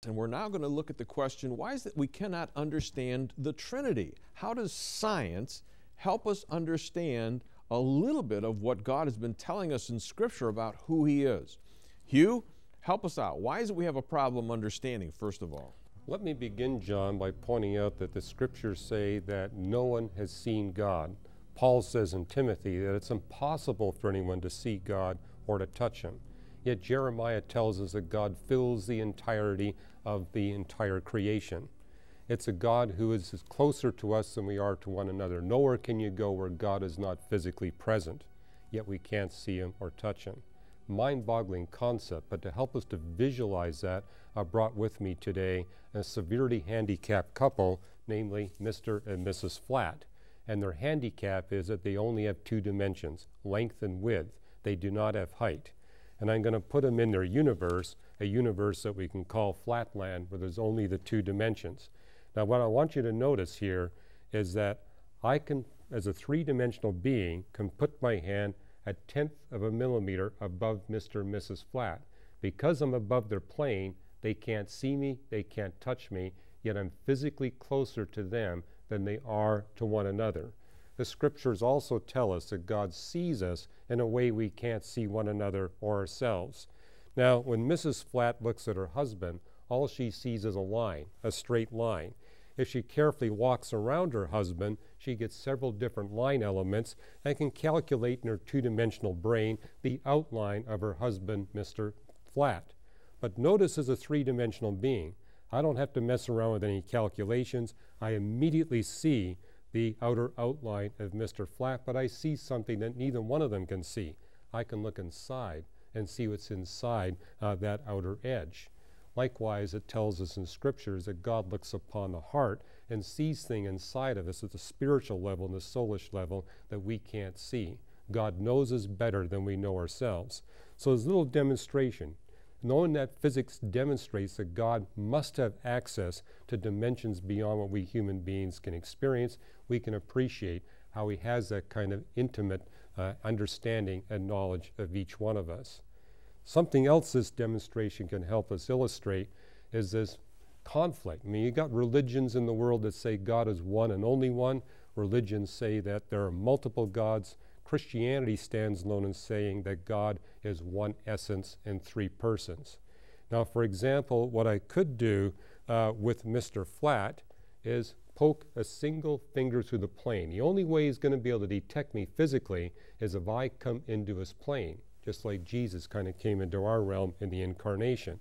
And we're now going to look at the question, why is it we cannot understand the Trinity? How does science help us understand a little bit of what God has been telling us in Scripture about who He is? Hugh, help us out. Why is it we have a problem understanding, first of all? Let me begin, John, by pointing out that the Scriptures say that no one has seen God. Paul says in Timothy that it's impossible for anyone to see God or to touch Him. Yet Jeremiah tells us that God fills the entirety of the entire creation. It's a God who is closer to us than we are to one another. Nowhere can you go where God is not physically present, yet we can't see Him or touch Him. Mind-boggling concept, but to help us to visualize that, I brought with me today a severely handicapped couple, namely Mr. and Mrs. Flat. And their handicap is that they only have two dimensions, length and width. They do not have height. And I'm going to put them in their universe, a universe that we can call Flatland, where there's only the two dimensions. Now, what I want you to notice here is that I can, as a three-dimensional being, can put my hand a tenth of a millimeter above Mr. and Mrs. Flat. Because I'm above their plane, they can't see me, they can't touch me, yet I'm physically closer to them than they are to one another. The Scriptures also tell us that God sees us in a way we can't see one another or ourselves. Now, when Mrs. Flat looks at her husband, all she sees is a line, a straight line. If she carefully walks around her husband, she gets several different line elements and can calculate in her two-dimensional brain the outline of her husband, Mr. Flat. But notice, as a three-dimensional being, I don't have to mess around with any calculations. I immediately see the outer outline of Mr. Flat, but I see something that neither one of them can see. I can look inside and see what's inside that outer edge. Likewise, it tells us in Scriptures that God looks upon the heart and sees things inside of us at the spiritual level and the soulish level that we can't see. God knows us better than we know ourselves. So there's a little demonstration. Knowing that physics demonstrates that God must have access to dimensions beyond what we human beings can experience, we can appreciate how He has that kind of intimate understanding and knowledge of each one of us. Something else this demonstration can help us illustrate is this conflict. I mean, you got religions in the world that say God is one and only one. Religions say that there are multiple gods. Christianity stands alone in saying that God is one essence in three persons. Now, for example, what I could do with Mr. Flat is poke a single finger through the plane. The only way he's going to be able to detect me physically is if I come into his plane, just like Jesus kind of came into our realm in the incarnation.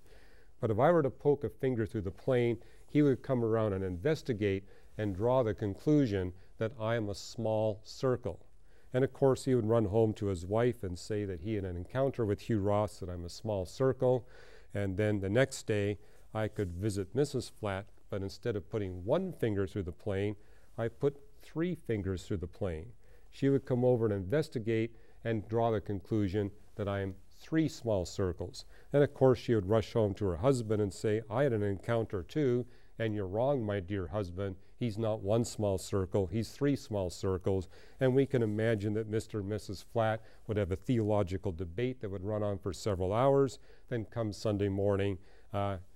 But if I were to poke a finger through the plane, he would come around and investigate and draw the conclusion that I am a small circle. And of course, he would run home to his wife and say that he had an encounter with Hugh Ross, that I'm a small circle. And then the next day, I could visit Mrs. Flat, but instead of putting one finger through the plane, I put 3 fingers through the plane. She would come over and investigate and draw the conclusion that I am 3 small circles. And of course, she would rush home to her husband and say, I had an encounter too, and you're wrong, my dear husband. He's not 1 small circle, he's 3 small circles. And we can imagine that Mr. and Mrs. Flat would have a theological debate that would run on for several hours. Then come Sunday morning,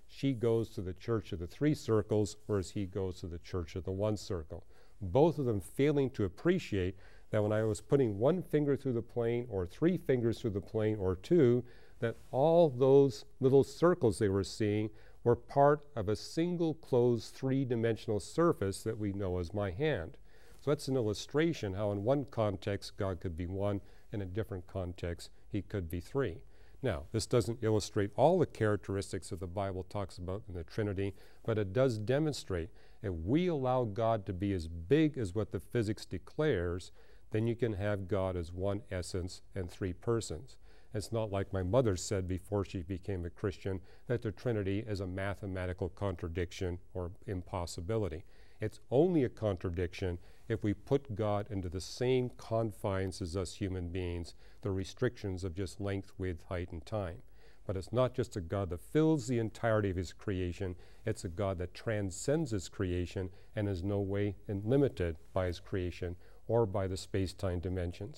she goes to the church of the 3 circles, whereas he goes to the church of the 1 circle. Both of them failing to appreciate that when I was putting 1 finger through the plane, or 3 fingers through the plane, or 2, that all those little circles they were seeing were part of a single closed 3-dimensional surface that we know as my hand. So that's an illustration how in one context God could be 1, in a different context he could be 3. Now, this doesn't illustrate all the characteristics that the Bible talks about in the Trinity, but it does demonstrate if we allow God to be as big as what the physics declares, then you can have God as 1 essence and 3 persons. It's not like my mother said before she became a Christian, that the Trinity is a mathematical contradiction or impossibility. It's only a contradiction if we put God into the same confines as us human beings, the restrictions of just length, width, height, and time. But it's not just a God that fills the entirety of his creation, it's a God that transcends his creation and is no way limited by his creation or by the space-time dimensions.